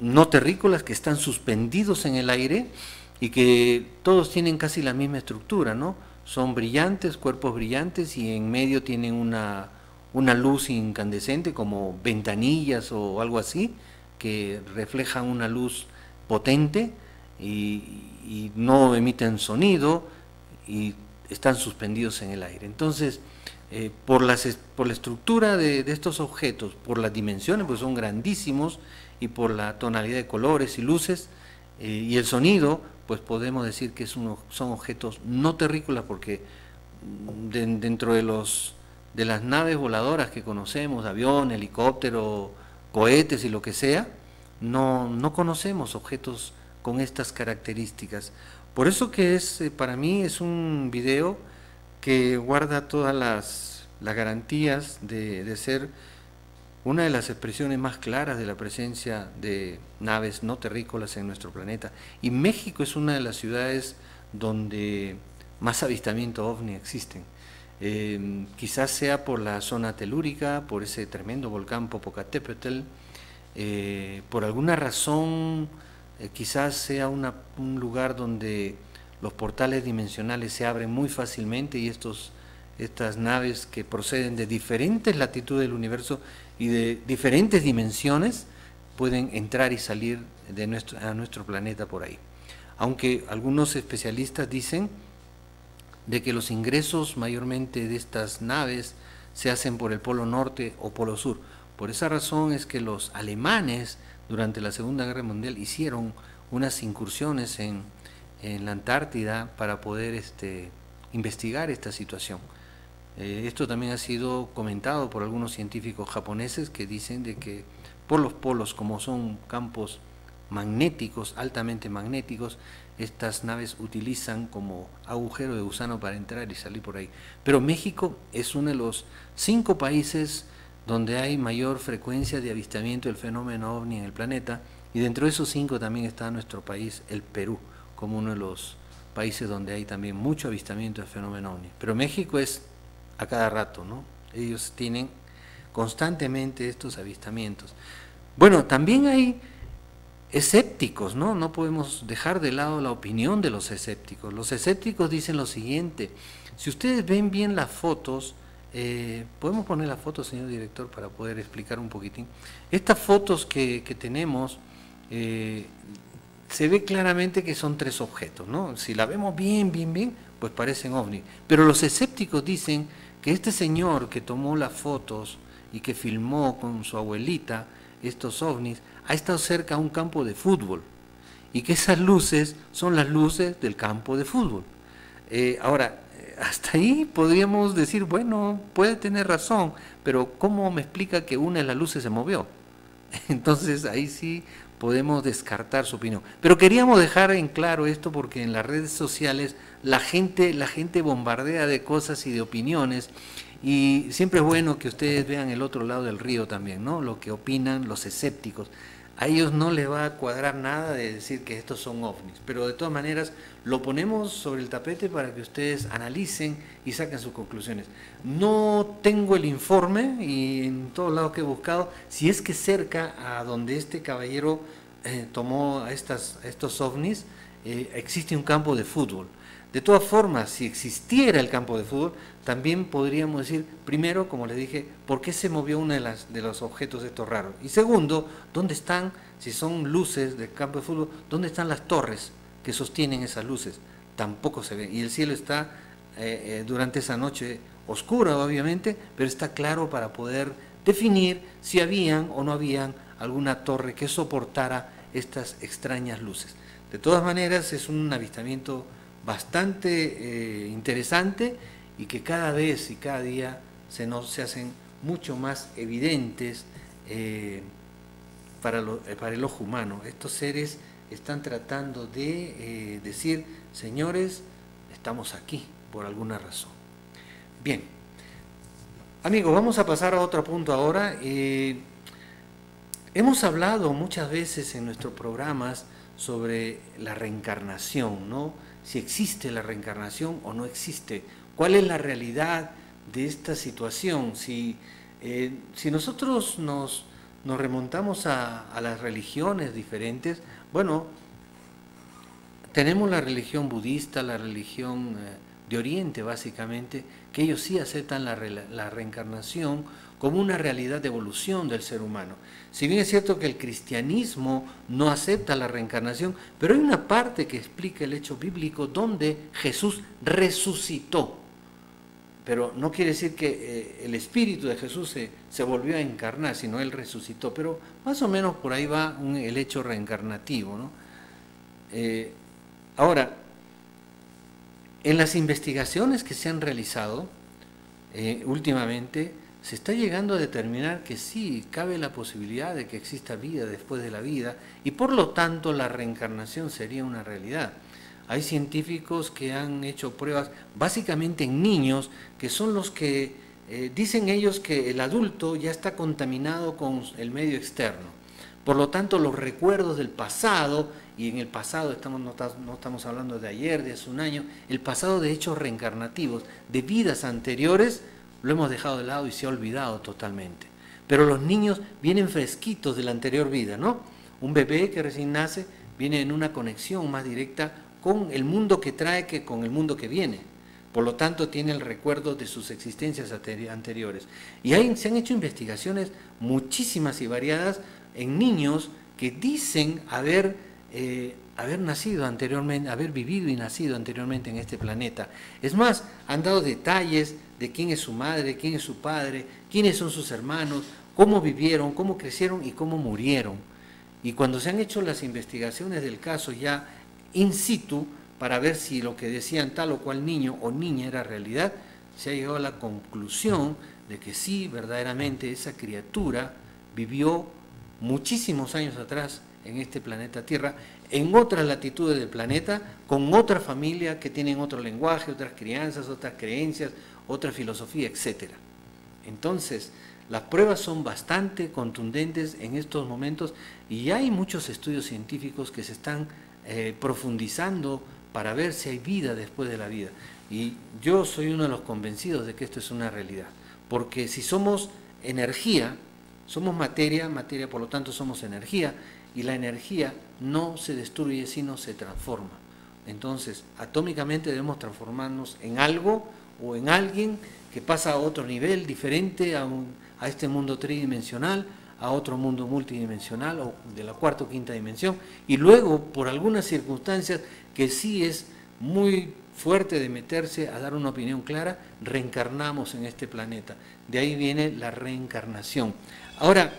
no terrícolas que están suspendidos en el aire y que todos tienen casi la misma estructura, ¿no? Son brillantes, cuerpos brillantes, y en medio tienen una luz incandescente como ventanillas o algo así, que reflejan una luz potente y no emiten sonido y están suspendidos en el aire. Entonces, por la estructura de estos objetos, por las dimensiones, pues son grandísimos, y por la tonalidad de colores y luces y el sonido, pues podemos decir que son objetos no terrícolas, porque dentro de las naves voladoras que conocemos, avión, helicóptero, cohetes y lo que sea, no conocemos objetos con estas características. Por eso que para mí es un video que guarda todas las garantías de ser una de las expresiones más claras de la presencia de naves no terrícolas en nuestro planeta. Y México es una de las ciudades donde más avistamiento ovni existen. Quizás sea por la zona telúrica, por ese tremendo volcán Popocatépetl, por alguna razón, quizás sea un lugar donde los portales dimensionales se abren muy fácilmente y estas naves que proceden de diferentes latitudes del universo y de diferentes dimensiones pueden entrar y salir a nuestro planeta por ahí. Aunque algunos especialistas dicen de que los ingresos mayormente de estas naves se hacen por el polo norte o polo sur. Por esa razón es que los alemanes durante la Segunda Guerra Mundial hicieron unas incursiones en la Antártida para poder investigar esta situación. Esto también ha sido comentado por algunos científicos japoneses que dicen de que por los polos, como son campos magnéticos, altamente magnéticos, estas naves utilizan como agujero de gusano para entrar y salir por ahí. Pero México es uno de los 5 países donde hay mayor frecuencia de avistamiento del fenómeno ovni en el planeta, y dentro de esos 5 también está nuestro país, el Perú, como uno de los países donde hay también mucho avistamiento del fenómeno ovni. Pero México es a cada rato, ¿no? Ellos tienen constantemente estos avistamientos. Bueno, también hay escépticos, ¿no? No podemos dejar de lado la opinión de los escépticos. Los escépticos dicen lo siguiente: si ustedes ven bien las fotos, podemos poner las fotos, señor director, para poder explicar un poquitín. Estas fotos que tenemos, se ve claramente que son 3 objetos, ¿no? Si la vemos bien, pues parecen ovnis. Pero los escépticos dicen que este señor que tomó las fotos y que filmó con su abuelita estos ovnis, ha estado cerca a un campo de fútbol, y que esas luces son las luces del campo de fútbol. Ahora, hasta ahí podríamos decir, bueno, puede tener razón, pero ¿cómo me explica que una de las luces se movió? Entonces ahí sí podemos descartar su opinión. Pero queríamos dejar en claro esto porque en las redes sociales la gente bombardea de cosas y de opiniones, y siempre es bueno que ustedes vean el otro lado del río también, ¿no? Lo que opinan los escépticos. A ellos no les va a cuadrar nada de decir que estos son ovnis, pero de todas maneras lo ponemos sobre el tapete para que ustedes analicen y saquen sus conclusiones. No tengo el informe, y en todos lados que he buscado, si es que cerca a donde este caballero tomó a estos ovnis existe un campo de fútbol. De todas formas, si existiera el campo de fútbol, también podríamos decir, primero, como les dije, ¿por qué se movió uno de los objetos estos raros? Y segundo, ¿dónde están, si son luces del campo de fútbol, dónde están las torres que sostienen esas luces? Tampoco se ve. Y el cielo está durante esa noche oscura, obviamente, pero está claro para poder definir si habían o no habían alguna torre que soportara estas extrañas luces. De todas maneras, es un avistamiento bastante interesante, y que cada vez y cada día se hacen mucho más evidentes para el ojo humano. Estos seres están tratando de decir, señores, estamos aquí por alguna razón. Bien, amigos, vamos a pasar a otro punto ahora. Hemos hablado muchas veces en nuestros programas sobre la reencarnación, ¿no? Si existe la reencarnación o no existe, cuál es la realidad de esta situación. Si nosotros nos remontamos a las religiones diferentes, bueno, tenemos la religión budista, la religión de Oriente básicamente, que ellos sí aceptan la reencarnación como una realidad de evolución del ser humano. Si bien es cierto que el cristianismo no acepta la reencarnación, pero hay una parte que explica el hecho bíblico donde Jesús resucitó. Pero no quiere decir que el espíritu de Jesús se volvió a encarnar, sino él resucitó. Pero más o menos por ahí va el hecho reencarnativo, ¿no? Ahora, en las investigaciones que se han realizado últimamente, se está llegando a determinar que sí, cabe la posibilidad de que exista vida después de la vida, y por lo tanto la reencarnación sería una realidad. Hay científicos que han hecho pruebas básicamente en niños, que son los que dicen ellos que el adulto ya está contaminado con el medio externo. Por lo tanto, los recuerdos del pasado, y en el pasado no estamos hablando de ayer, de hace un año, el pasado de hechos reencarnativos, de vidas anteriores, lo hemos dejado de lado y se ha olvidado totalmente. Pero los niños vienen fresquitos de la anterior vida, ¿no? Un bebé que recién nace viene en una conexión más directa con el mundo que trae que con el mundo que viene. Por lo tanto, tiene el recuerdo de sus existencias anteriores. Y se han hecho investigaciones muchísimas y variadas en niños que dicen haber nacido anteriormente, haber vivido y nacido anteriormente en este planeta. Es más, han dado detalles de quién es su madre, quién es su padre, quiénes son sus hermanos, cómo vivieron, cómo crecieron y cómo murieron. Y cuando se han hecho las investigaciones del caso ya in situ, para ver si lo que decían tal o cual niño o niña era realidad, se ha llegado a la conclusión de que sí, verdaderamente esa criatura vivió muchísimos años atrás en este planeta Tierra, en otras latitudes del planeta, con otra familia que tienen otro lenguaje, otras crianzas, otras creencias, otra filosofía, etc. Entonces, Las pruebas son bastante contundentes en estos momentos y ya hay muchos estudios científicos que se están profundizando para ver si hay vida después de la vida. Y yo soy uno de los convencidos de que esto es una realidad, porque si somos energía, somos materia, materia por lo tanto somos energía, y la energía no se destruye sino se transforma. Entonces, atómicamente debemos transformarnos en algo o en alguien que pasa a otro nivel diferente a este mundo tridimensional, a otro mundo multidimensional o de la cuarta o quinta dimensión, y luego por algunas circunstancias que sí es muy fuerte de meterse a dar una opinión clara, reencarnamos en este planeta. De ahí viene la reencarnación. Ahora,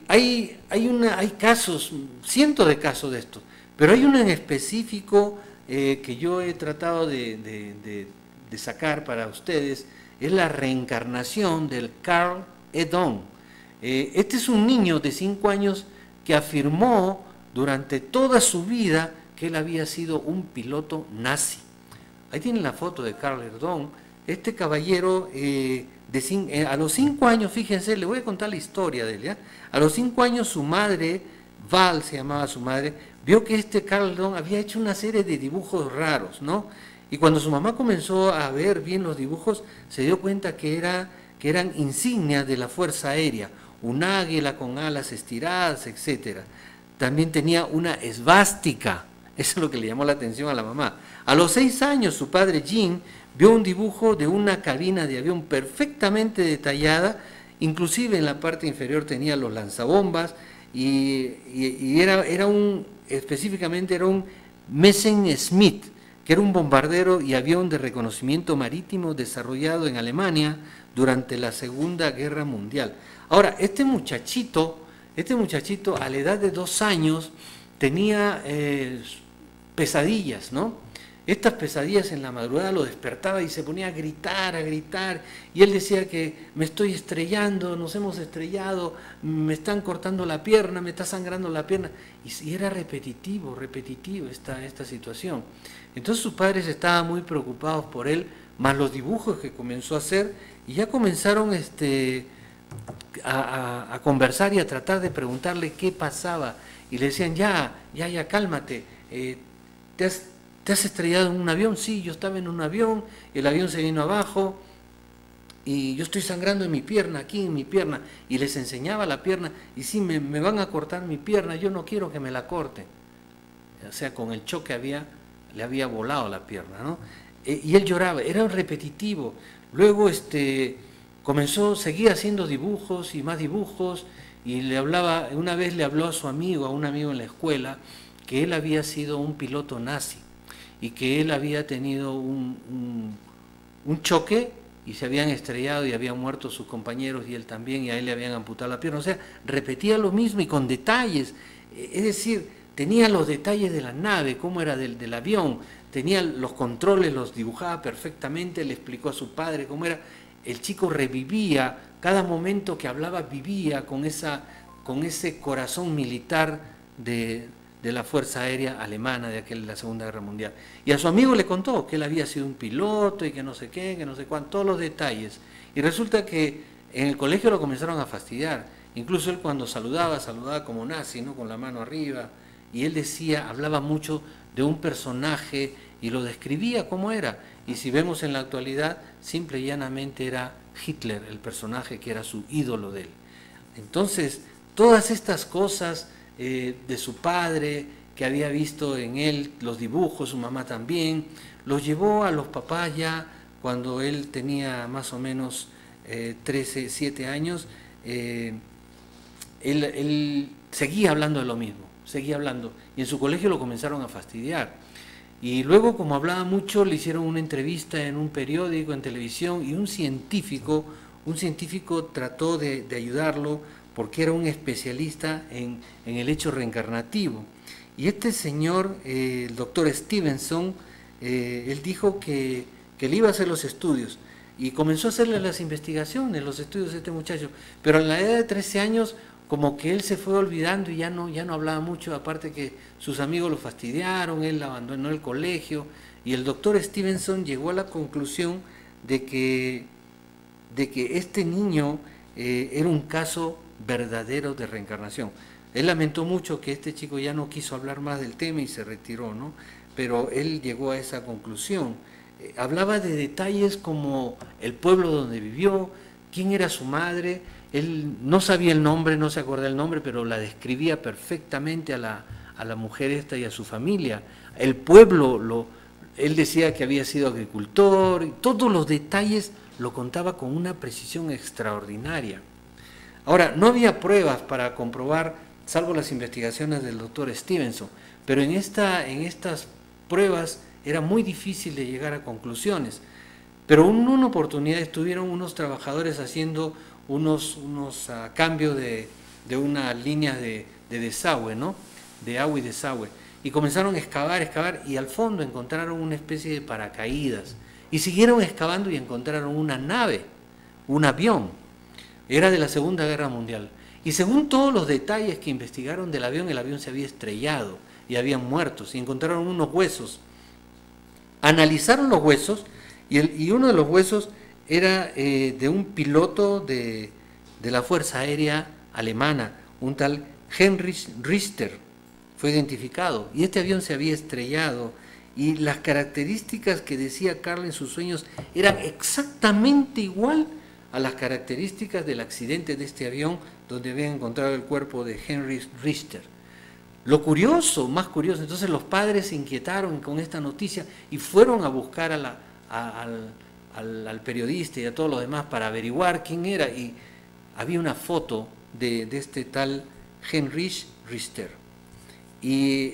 hay casos, cientos de casos de estos, pero hay uno en específico que yo he tratado de sacar para ustedes, es la reencarnación del Carl Edon. Este es un niño de 5 años que afirmó durante toda su vida que él había sido un piloto nazi. Ahí tienen la foto de Carl Edon. Este caballero, a los 5 años, fíjense, le voy a contar la historia de él, ¿ya? A los 5 años su madre, Val se llamaba su madre, vio que este Carl Edon había hecho una serie de dibujos raros, ¿no? Y cuando su mamá comenzó a ver bien los dibujos, se dio cuenta que eran insignias de la Fuerza Aérea, un águila con alas estiradas, etc. También tenía una esvástica, eso es lo que le llamó la atención a la mamá. A los 6 años su padre Jean vio un dibujo de una cabina de avión perfectamente detallada, inclusive en la parte inferior tenía los lanzabombas y específicamente era un Messerschmitt, que era un bombardero y avión de reconocimiento marítimo desarrollado en Alemania durante la Segunda Guerra Mundial. Ahora, este muchachito a la edad de 2 años tenía pesadillas, ¿no? Estas pesadillas en la madrugada lo despertaba y se ponía a gritar, y él decía que me estoy estrellando, nos hemos estrellado, me están cortando la pierna, me está sangrando la pierna, y era repetitivo esta situación. Entonces sus padres estaban muy preocupados por él, más los dibujos que comenzó a hacer, y ya comenzaron a conversar y a tratar de preguntarle qué pasaba, y le decían, ya, cálmate, ¿te has estrellado en un avión? Sí, yo estaba en un avión, el avión se vino abajo y yo estoy sangrando en mi pierna, aquí en mi pierna, y les enseñaba la pierna, y sí, me van a cortar mi pierna, yo no quiero que me la corten. O sea, con el choque le había volado la pierna, ¿no? Y él lloraba, era repetitivo. Luego seguía haciendo dibujos y más dibujos, y una vez le habló a un amigo en la escuela, que él había sido un piloto nazi, y que él había tenido un choque y se habían estrellado y habían muerto sus compañeros y él también, y a él le habían amputado la pierna. O sea, repetía lo mismo y con detalles, es decir, tenía los detalles de la nave, cómo era del avión, tenía los controles, los dibujaba perfectamente, le explicó a su padre cómo era. El chico revivía, cada momento que hablaba vivía con ese corazón militar de la Fuerza Aérea Alemana de la Segunda Guerra Mundial. Y a su amigo le contó que él había sido un piloto y que no sé qué, que no sé cuánto, todos los detalles. Y resulta que en el colegio lo comenzaron a fastidiar. Incluso él cuando saludaba como nazi, ¿no? Con la mano arriba. Y él hablaba mucho de un personaje y lo describía como era. Y si vemos en la actualidad, simple y llanamente era Hitler, el personaje que era su ídolo de él. Entonces, todas estas cosas de su padre, que había visto en él los dibujos, su mamá también, los llevó a los papás ya cuando él tenía más o menos 7 años, él seguía hablando de lo mismo, seguía hablando, y en su colegio lo comenzaron a fastidiar. Y luego, como hablaba mucho, le hicieron una entrevista en un periódico, en televisión, y un científico trató de ayudarlo, porque era un especialista en el hecho reencarnativo. Y este señor, el doctor Stevenson, él dijo que le iba a hacer los estudios, y comenzó a hacerle las investigaciones, los estudios de este muchacho, pero a la edad de 13 años, como que él se fue olvidando y ya no hablaba mucho, aparte que sus amigos lo fastidiaron, él abandonó el colegio, y el doctor Stevenson llegó a la conclusión de que este niño era un caso verdadero de reencarnación. Él lamentó mucho que este chico ya no quiso hablar más del tema y se retiró, ¿no? Pero él llegó a esa conclusión. Hablaba de detalles como el pueblo donde vivió, quién era su madre. Él no sabía el nombre, no se acordaba el nombre, pero la describía perfectamente a la mujer esta y a su familia. El pueblo, él decía que había sido agricultor, y todos los detalles lo contaba con una precisión extraordinaria. Ahora, no había pruebas para comprobar, salvo las investigaciones del doctor Stevenson, pero en estas pruebas era muy difícil de llegar a conclusiones. Pero en una oportunidad estuvieron unos trabajadores haciendo unos cambios de unas líneas de desagüe, ¿no? De agua y desagüe. Y comenzaron a excavar, y al fondo encontraron una especie de paracaídas. Y siguieron excavando y encontraron una nave, un avión. Era de la Segunda Guerra Mundial. Y según todos los detalles que investigaron del avión, el avión se había estrellado y habían muertos. Y encontraron unos huesos. Analizaron los huesos, y uno de los huesos era de un piloto de la Fuerza Aérea Alemana, un tal Heinrich Richter. Fue identificado, y este avión se había estrellado, y las características que decía Carl en sus sueños eran exactamente igual a las características del accidente de este avión donde habían encontrado el cuerpo de Heinrich Richter. Lo curioso, más curioso, entonces los padres se inquietaron con esta noticia y fueron a buscar al periodista y a todos los demás para averiguar quién era, y había una foto de este tal Heinrich Richter. Y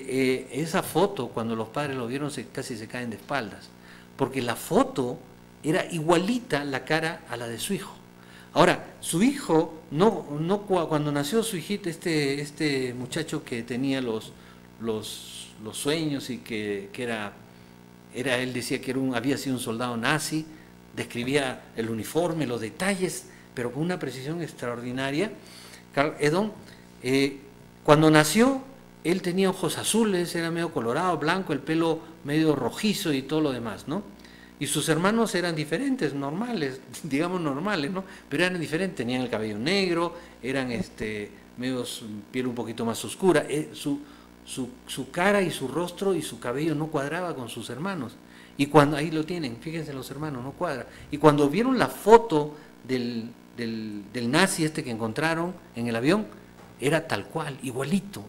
esa foto, cuando los padres lo vieron, casi se caen de espaldas, porque la foto era igualita la cara a la de su hijo. Ahora, su hijo, cuando nació su hijito, este muchacho que tenía los sueños y que él decía que había sido un soldado nazi, describía el uniforme, los detalles, pero con una precisión extraordinaria. Carl Edon, cuando nació, él tenía ojos azules, era medio colorado, blanco, el pelo medio rojizo y todo lo demás, ¿no? Y sus hermanos eran diferentes, normales, digamos normales, ¿no? Pero eran diferentes, tenían el cabello negro, eran piel un poquito más oscura. Su cara y su rostro y su cabello no cuadraba con sus hermanos. Y cuando, ahí lo tienen, fíjense los hermanos, no cuadra. Y cuando vieron la foto del nazi que encontraron en el avión, era tal cual, igualito.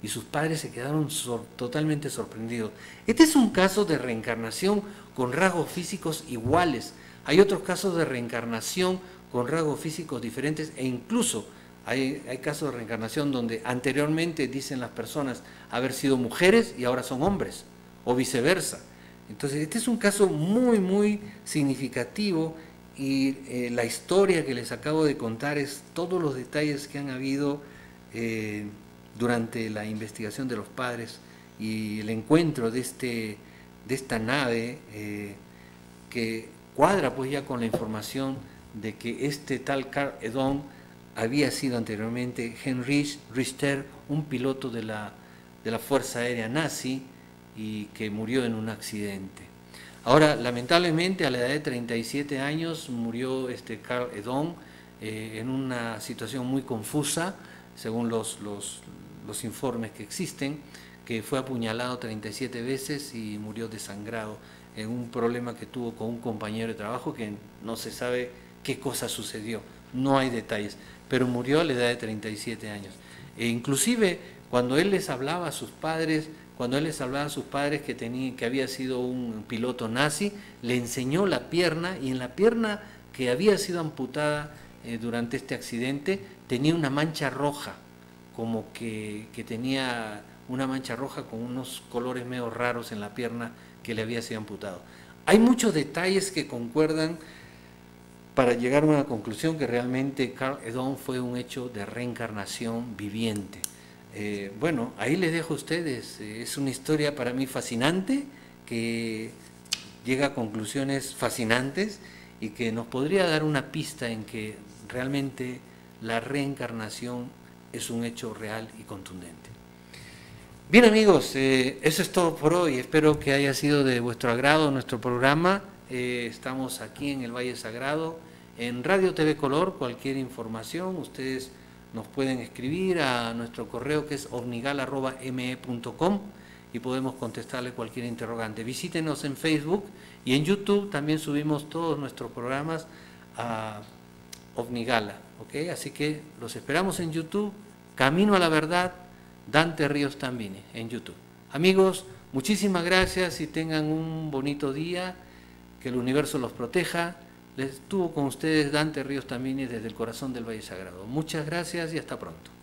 Y sus padres se quedaron totalmente sorprendidos. Este es un caso de reencarnación con rasgos físicos iguales. Hay otros casos de reencarnación con rasgos físicos diferentes, e incluso hay casos de reencarnación donde anteriormente dicen las personas haber sido mujeres y ahora son hombres, o viceversa. Entonces este es un caso muy, muy significativo, y la historia que les acabo de contar es todos los detalles que han habido durante la investigación de los padres y el encuentro de esta nave que cuadra pues ya con la información de que este tal Carl Edon había sido anteriormente Heinrich Richter, un piloto de la Fuerza Aérea nazi, y que murió en un accidente. Ahora, lamentablemente, a la edad de 37 años murió Carl Edon en una situación muy confusa, según los informes que existen, que fue apuñalado 37 veces y murió desangrado en un problema que tuvo con un compañero de trabajo que no se sabe qué cosa sucedió, no hay detalles, pero murió a la edad de 37 años. E inclusive cuando él les hablaba a sus padres, que había sido un piloto nazi, le enseñó la pierna, y en la pierna que había sido amputada durante este accidente tenía una mancha roja, como que tenía una mancha roja con unos colores medio raros en la pierna que le había sido amputado. Hay muchos detalles que concuerdan para llegar a una conclusión que realmente Carl Edon fue un hecho de reencarnación viviente. Bueno, ahí les dejo a ustedes. Es una historia para mí fascinante, que llega a conclusiones fascinantes y que nos podría dar una pista en que realmente la reencarnación es un hecho real y contundente. Bien amigos, eso es todo por hoy. Espero que haya sido de vuestro agrado nuestro programa. Estamos aquí en el Valle Sagrado, En Radio TV Color, cualquier información, ustedes nos pueden escribir a nuestro correo que es ovnigal@me.com y podemos contestarle cualquier interrogante. Visítenos en Facebook y en YouTube también subimos todos nuestros programas a Ovnigala, ¿ok? Así que los esperamos en YouTube, Camino a la Verdad, Dante Ríos Tambini, en YouTube. Amigos, muchísimas gracias y tengan un bonito día, que el universo los proteja. Estuvo con ustedes Dante Ríos Tambini desde el corazón del Valle Sagrado. Muchas gracias y hasta pronto.